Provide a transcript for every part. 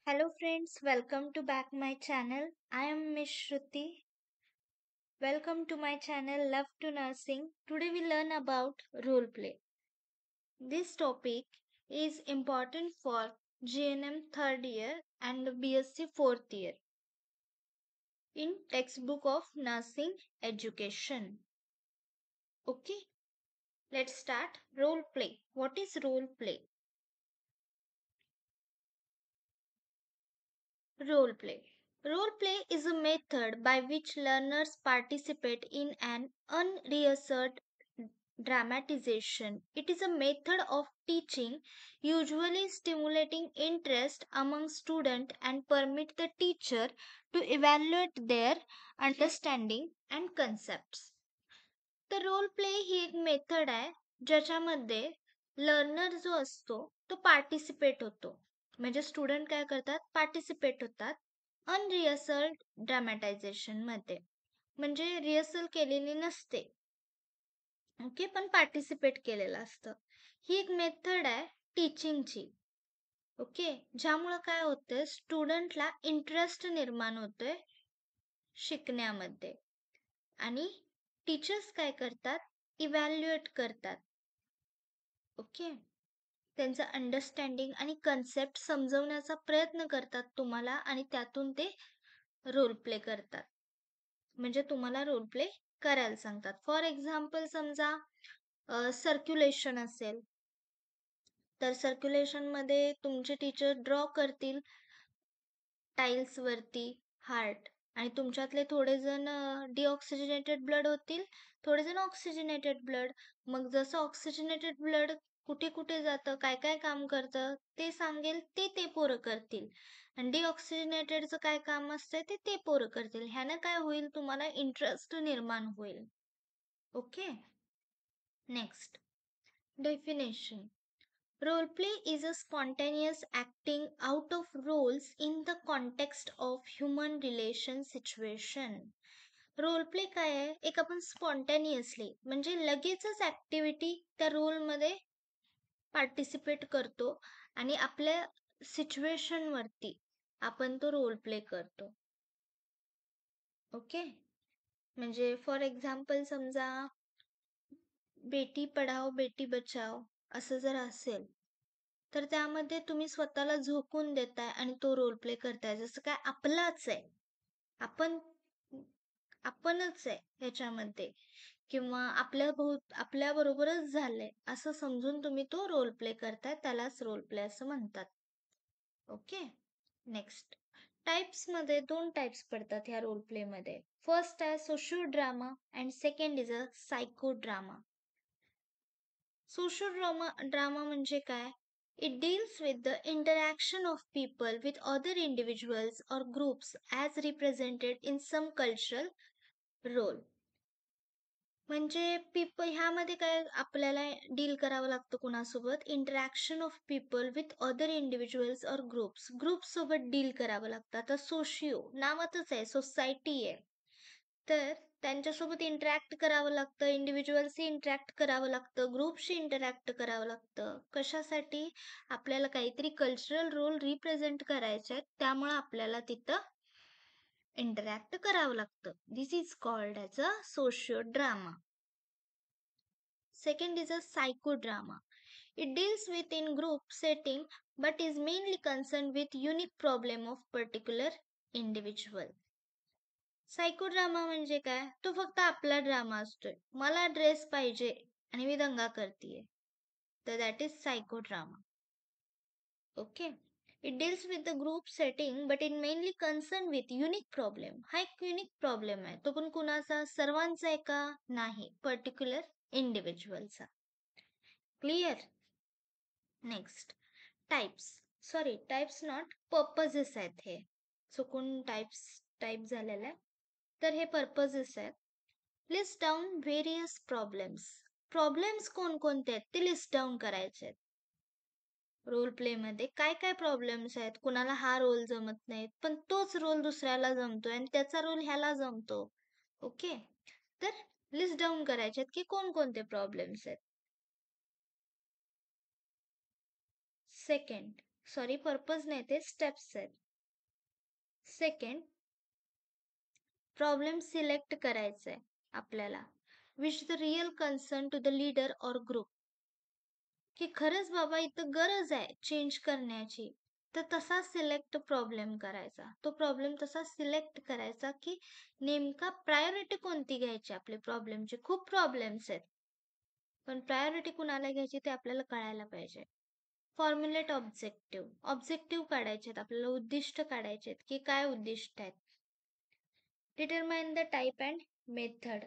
Hello friends, welcome to back my channel. I am Miss Shruti. Welcome to my channel Love to Nursing. Today we learn about role play. This topic is important for GNM third year and BSc fourth year in textbook of nursing education. Okay, let's start role play. What is role play? Role play. Role play is a method by which learners participate in an unrehearsed dramatization. It is a method of teaching, usually stimulating interest among students and permit the teacher to evaluate their understanding and concepts. तर role play ही एक method आहे ज्याच्यामध्ये learner जो असतो तो participate होतो. म्हणजे student काय करतात, पार्टिसिपेट होतात अनरिहर्सल ड्रामॅटायझेशन मध्ये. म्हणजे रिहर्सल केलेली नसते, ओके, पण पार्टिसिपेट केलेलं असतं. ही एक मेथड आहे टीचिंगची. ओके, ज्यामुळे काय होतंय, स्टुडंटला इंटरेस्ट निर्माण होतोय शिकण्यामध्ये. आणि टीचर्स काय करतात, इव्हॅल्युएट करतात. ओके, त्यांचं अंडरस्टँडिंग आणि कन्सेप्ट समजवण्याचा प्रयत्न करतात तुम्हाला आणि त्यातून ते रोल प्ले करतात. म्हणजे तुम्हाला रोल प्ले करायला सांगतात. फॉर एक्झाम्पल समजा सर्क्युलेशन असेल तर सर्क्युलेशन मध्ये तुमचे टीचर ड्रॉ करतील टाइल्स वरती हार्ट, आणि तुमच्यातले थोडे जण डिऑक्सिजनेटेड ब्लड होतील, थोडे जण ऑक्सिजनेटेड ब्लड. मग जसं ऑक्सिजनेटेड ब्लड कुठे कुठे जातं, काय काय काम करतं ते सांगेल, ते पोरं करतील. आणि डिऑक्सिजनेटेडचं काय काम असतं ते पोरं करतील. ह्यानं काय होईल, तुम्हाला इंटरेस्ट निर्माण होईल. Okay, next definition. Role play is a spontaneous acting out of roles in the context of human relation situation. Role play काय आहे, एक आपण स्पॉन्टेनियसली म्हणजे लगेचच ऍक्टिव्हिटी त्या रोलमध्ये पार्टिसिपेट करतो आणि आपल्या सिच्युएशन वरती आपण तो रोल प्ले करतो. ओके, म्हणजे फॉर एक्झाम्पल समजा बेटी पढाओ बेटी बचाओ असं जर असेल तर त्यामध्ये तुम्ही स्वतःला झोकून देताय आणि तो रोल प्ले करताय, जसं काय आपलाच आहे, आपण आपणच आहे ह्याच्यामध्ये, किंवा आपल्या बरोबरच झालंय असं समजून तुम्ही तो रोल प्ले करताय, त्यालाच रोल प्ले असं म्हणतात. ओके, नेक्स्ट टाइप्स मध्ये दोन टाइप्स पडतात ह्या रोल प्ले मध्ये. फर्स्ट आहे socio drama and second is a psycho drama. Social drama म्हणजे काय? It deals with the interaction of people with other individuals or groups as represented in some cultural role. म्हणजे ह्यामध्ये काय आपल्याला deal करावं लागतं कुणासोबत, interaction of people with other individuals और ग्रुप्स सोबत डील करावं लागतं. आता सोशिओ नावातच आहे, सोसायटी आहे, तर त्यांच्यासोबत इंटरॅक्ट करावं लागतं, इंडिव्हिज्युअल्सशी इंटरॅक्ट करावं लागतं, ग्रुपशी इंटरॅक्ट करावं लागतं. कशासाठी? आपल्याला काहीतरी कल्चरल रोल रिप्रेझेंट करायचे आहेत, त्यामुळे आपल्याला तिथं इंटरॅक्ट करावं लागतं. This is called as a socio drama. Second is a psychodrama. It deals with in group setting but is mainly concerned with unique problem of particular individual. सायकोड्रामा म्हणजे काय? तो फक्त आपला ड्रामा असतोय. मला ड्रेस पाहिजे आणि मी दंगा करतीये, तर that is psychodrama. Okay, it deals with the group setting but in mainly concern with unique problem. हा एक युनिक प्रॉब्लेम आहे, तो पण कुणाचा, सर्वांचा आहे का? नाही, पर्टिक्युलर इंडिव्हिज्युअलचा. Clear? Next types not purposes आहेत. हे चुकून टाइप झालेलं आहे, तर हे पर्पजेस आहेत. लिस्ट डाऊन व्हेरियस प्रॉब्लेम्स कोणकोणते आहेत ते लिस्ट डाऊन करायचे आहेत. रोल प्ले मध्ये काय काय प्रॉब्लेम्स आहेत, कुणाला हा रोल जमत नाही पण तोच रोल दुसऱ्याला जमतोय आणि त्याचा रोल ह्याला जमतो. ओके, तर लिस्ट डाऊन करायचे आहेत की कोणकोणते प्रॉब्लेम्स आहेत. सेकंड, पर्पज नाही, ते स्टेप्स आहेत. सेकंड, प्रॉब्लेम सिलेक्ट करायचा आहे आपल्याला, which the real concern to the leader or group, की खरंच बाबा इथं गरज आहे चेंज करण्याची, तर तसा सिलेक्ट प्रॉब्लेम करायचा. तो प्रॉब्लेम तसा सिलेक्ट करायचा की नेमका प्रायोरिटी कोणती घ्यायची आपल्या प्रॉब्लेमची. खूप प्रॉब्लेम्स आहेत, पण प्रायोरिटी कुणाला घ्यायची ते आपल्याला कळायला पाहिजे. Formulate objective. ऑब्जेक्टिव्ह काढायचे आहेत आपल्याला, उद्दिष्ट काढायचे आहेत की काय उद्दिष्ट आहेत. Determine the type and method.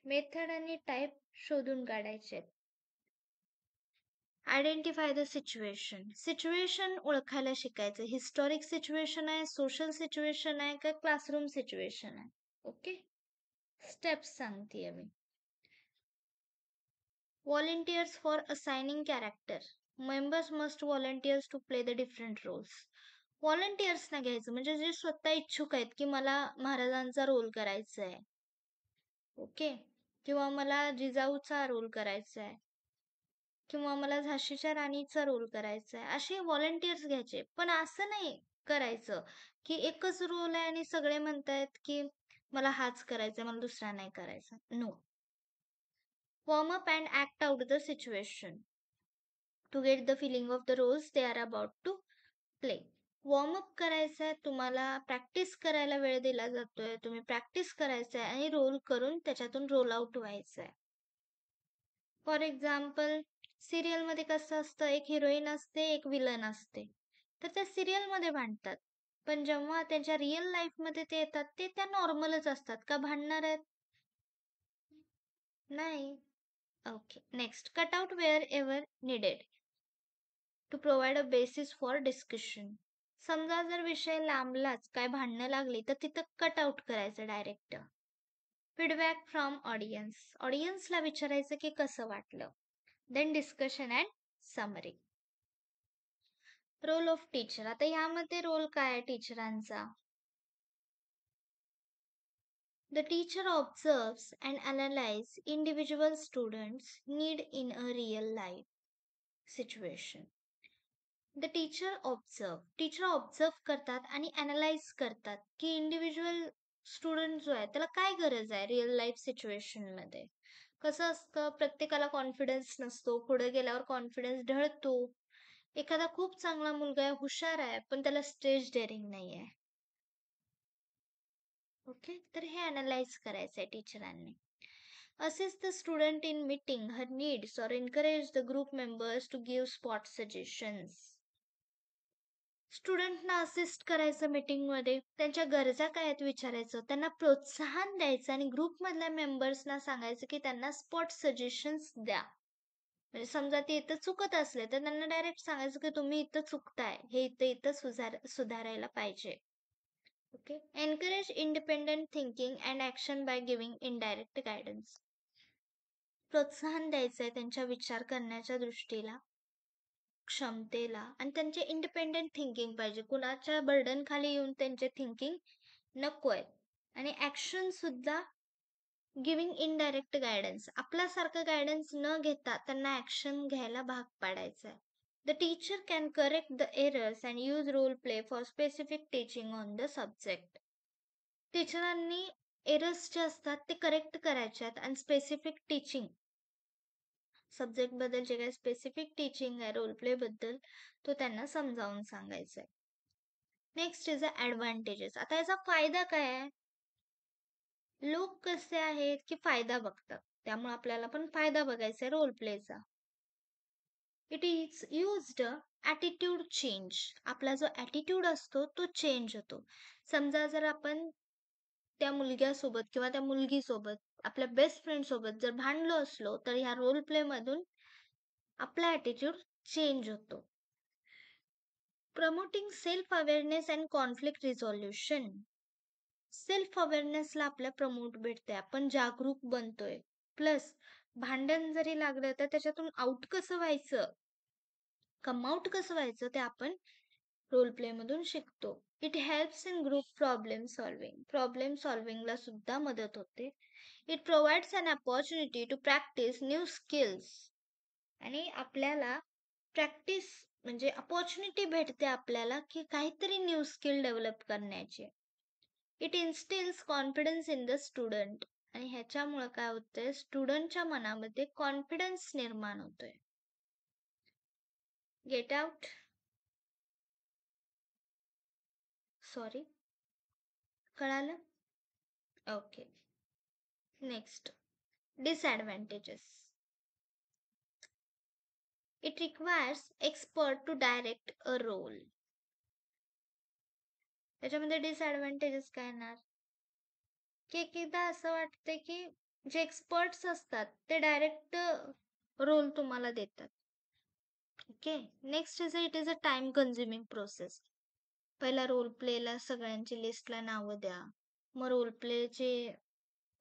Method आणि टाईप शोधून काढायचे आहेत. Identify the situation. सिच्युएशन ओळखायला शिकायचं. हिस्टॉरिक सिच्युएशन आहे, सोशल सिच्युएशन आहे का क्लासरूम सिच्युएशन आहे. ओके, स्टेप्स सांगतेय मी. Volunteers for assigning character. Members must volunteers to play the different roles. Volunteers ना घ्यायचं, म्हणजे जे स्वतः इच्छुक आहेत की मला महाराजांचा रोल करायचा आहे, ओके, किंवा मला जिजाऊचा रोल करायचा आहे, किंवा मला झाशीच्या राणीचा रोल करायचा आहे, असे व्हॉलंटियर्स घ्यायचे. पण असं नाही करायचं की एकच रोल आहे आणि सगळे म्हणतायत की मला हाच करायचा, मला दुसरा नाही करायचा. No. Warm up and act out the situation to get the feeling of the roles they are about to play. Warm up करायचं आहे तुम्हाला, प्रॅक्टिस करायला वेळ दिला जातोय, तुम्ही प्रॅक्टिस करायचं आहे आणि रोल करून त्याच्यातून रोल आउट व्हायचं आहे. फॉर एक्झाम्पल, सिरियलमध्ये कसं असतं, एक हिरोईन असते, एक विलन असते, तर त्या सिरियलमध्ये भांडतात, पण जेव्हा त्यांच्या रिअल लाईफमध्ये ते येतात ते त्या नॉर्मलच असतात का भांडणार आहेत? नाही. Okay, next, cut out wherever needed to provide a basis for discussion. समजा जर विषय लांबलाच, काय भांडणं लागली, तर तिथं कट आउट करायचं डायरेक्ट. Feedback from audience. ऑडियन्सला विचारायचं की कसं वाटलं. Then discussion and summary. Role of teacher. आता यामध्ये रोल काय आहे टीचरांचा? The teacher observes and analyzes individual students' need in a real life situation. The teacher observe करतात आणि अनालाइज करतात की इंडिव्हिज्युअल स्टुडंट जो आहे त्याला काय गरज आहे रिअल लाईफ सिच्युएशन मध्ये. कसं असतं, प्रत्येकाला कॉन्फिडन्स नसतो, पुढे गेल्यावर कॉन्फिडन्स ढळतो. एखादा खूप चांगला मुलगा आहे, हुशार आहे, पण त्याला स्टेज डेअरिंग नाही आहे. ओके, तर हे अनालाइज करायचं आहे टीचरांनी. Assist the student in meeting her needs or encourage the group members to give spot suggestions. स्टुडंटना असिस्ट करायचं मीटिंगमध्ये, त्यांच्या गरजा काय आहेत विचारायचं, त्यांना प्रोत्साहन द्यायचं आणि ग्रुपमधल्या मेंबर्सना सांगायचं की त्यांना स्पॉट सजेशन्स द्या. म्हणजे समजा ते इथं चुकत असले तर त्यांना डायरेक्ट सांगायचं की तुम्ही इथं चुकताय, हे इथं सुधारायला पाहिजे. Okay, encourage independent thinking and action by giving indirect guidance. प्रोत्साहन द्यायचंय त्यांच्या विचार करण्याच्या दृष्टीला, क्षमतेला, आणि त्यांचे इंडिपेंडेंट थिंकिंग पाहिजे, कुणाच्या बर्डन खाली येऊन त्यांचे थिंकिंग नको आहे. आणि ऍक्शन सुद्धा गिव्हिंग इनडायरेक्ट गायडन्स, आपल्यासारखं गायडन्स न घेता त्यांना ऍक्शन घ्यायला भाग पाडायचं आहे. The teacher can correct the errors and use role play for specific teaching on the subject. टीचरांनी एरर्स जे असतात ते करेक्ट करायचे आहेत आणि स्पेसिफिक टीचिंग सब्जेक्ट बद्दल जे काही स्पेसिफिक टीचिंग आहे रोल प्ले बद्दल, तो त्यांना समजावून सांगायचा आहे. Next is a advantages. आता याचा फायदा काय आहे? लोक कसे आहेत की फायदा बघतात, त्यामुळे आपल्याला पण फायदा बघायचा आहे रोल प्लेचा. It is used attitude change. आपला जो ॲटिट्यूड असतो तो चेंज होतो. समजा जर आपण त्या मुलग्यासोबत किंवा त्या मुलगीसोबत, आपल्या बेस्ट फ्रेंड सोबत जर भांडलो असलो, तर ह्या रोल प्ले मधून आपला ॲटिट्यूड चेंज होतो. Promoting self awareness and conflict resolution. Self अवेअरनेसला आपल्या प्रमोट भेटते, आपण जागरूक बनतोय. प्लस भांडण जरी लागलं तर त्याच्यातून आउट कसं व्हायचं, कम आउट कसं व्हायचं, ते आपण रोल प्ले मधून शिकतो. It helps in group problem solving. Problem सॉल्विंगला सुद्धा मदत होते. It provides an opportunity to practice new skills. आणि आपल्याला प्रॅक्टिस म्हणजे अपॉर्च्युनिटी भेटते आपल्याला की काहीतरी न्यू स्किल डेव्हलप करण्याची. It instills confidence in the student आणि ह्याच्यामुळं काय होतंय, स्टुडंटच्या मनामध्ये कॉन्फिडन्स निर्माण होतोय. Get out. सॉरी, कळालं? Okay. Next, disadvantages. It requires expert to direct a role. त्याच्यामध्ये डिसएडव्हान्टेजेस काय येणार की एकदा असं वाटतं की जे एक्सपर्ट्स असतात ते डायरेक्ट रोल तुम्हाला देतात. Okay. Next is it is a time consuming process. पहिला रोल प्लेला सगळ्यांची लिस्टला नावं द्या, मग रोल प्लेचे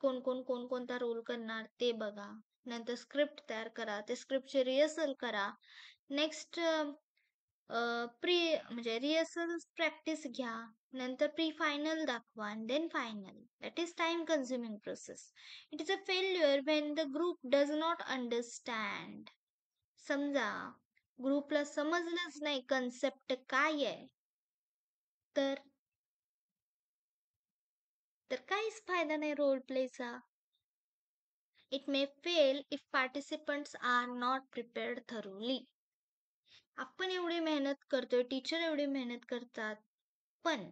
कोण कोण कोणता रोल करणार ते बघा, नंतर स्क्रिप्ट तयार करा, ते स्क्रिप्टची रिहर्सल करा, नेक्स्ट प्री म्हणजे रिहर्सल प्रॅक्टिस घ्या, नंतर प्री फायनल दाखवा आणि then final. That is time consuming process. It is a failure when the group does not understand. समजा ग्रुपला समजलंच नाही कन्सेप्ट काय आहे, तर काहीच फायदा नाही रोल प्लेचा. It may fail if participants are not prepared thoroughly. आपण एवढी मेहनत करतोय, टीचर एवढी मेहनत करतात, पण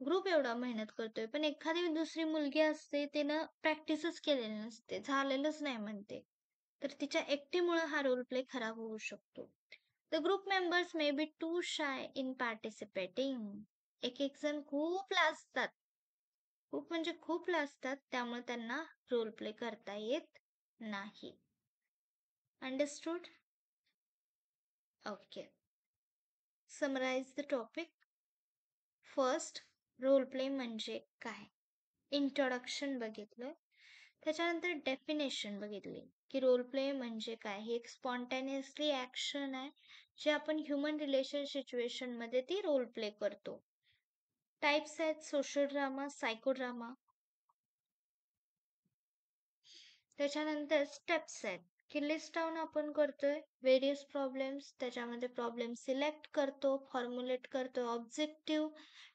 ग्रुप एवढा मेहनत करतोय, पण एखादी दुसरी मुलगी असते तिनं प्रॅक्टिसच केलेली नसते, झालेलंच नाही म्हणते, तर तिच्या एकटीमुळे हा रोल प्ले खराब होऊ शकतो. The group members may be to shy in participating. एक एक जण खूप लाजतात, खूप म्हणजे खूप लाजतात, त्यामुळे त्यांना रोल प्ले करता येत नाही. Understood? Okay. Summarise the topic. First, role play म्हणजे काय? इंट्रोडक्शन बघितलं. त्याच्यानंतर डेफिनेशन बघितली की रोल प्ले म्हणजे काय. ही एक स्पॉन्टेनियसली ऍक्शन आहे जे आपण ह्युमन रिलेशन सिच्युएशन मध्ये ती रोल प्ले करतो. टाइप्स आहेत सोशल ड्रामा, सायको ड्रामा. त्याच्यानंतर स्टेप्स आहेत की लिस्ट डाऊन आपण करतोय व्हेरियस प्रॉब्लेम्स, त्याच्यामध्ये प्रॉब्लेम सिलेक्ट करतो, फॉर्म्युलेट करतोय, ऑब्जेक्टिव्ह,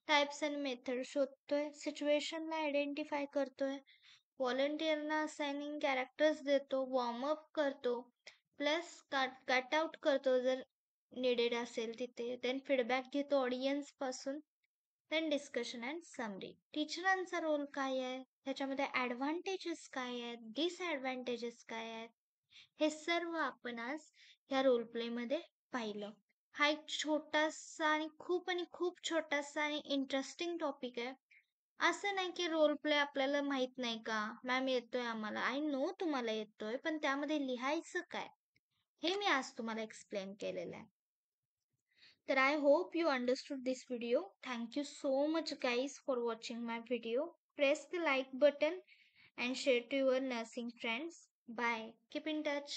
टाइप्स अँड मेथड शोधतोय, सिच्युएशनला आयडेंटिफाय करतोय, व्हॉलंटियरना असाइनिंग कॅरेक्टर्स देतो, वॉर्मअप करतो, प्लस कट आउट करतो जर निडेड असेल तिथे, देन फीडबॅक घेतो ऑडियन्स पासून, देन डिस्कशन अँड समरी. टीचरांचा रोल काय आहे, ह्याच्यामध्ये ॲडव्हान्टेजेस काय आहेत, डिसॲडव्हान्टेजेस काय आहेत, हे सर्व आपण आज ह्या रोल प्ले मध्ये पाहिलं. हा एक छोटासा आणि खूप छोटासा आणि इंटरेस्टिंग टॉपिक आहे. असं नाही की रोल प्ले आपल्याला माहित नाही का, मॅम येतोय आम्हाला, आय नो तुम्हाला येतोय, पण त्यामध्ये लिहायचं काय हे मी आज तुम्हाला एक्सप्लेन केलेलं आहे. तर I hope you understood this video. Thank you so much guys for watching my video. Press the like button and share to your nursing friends. Bye. Keep in touch.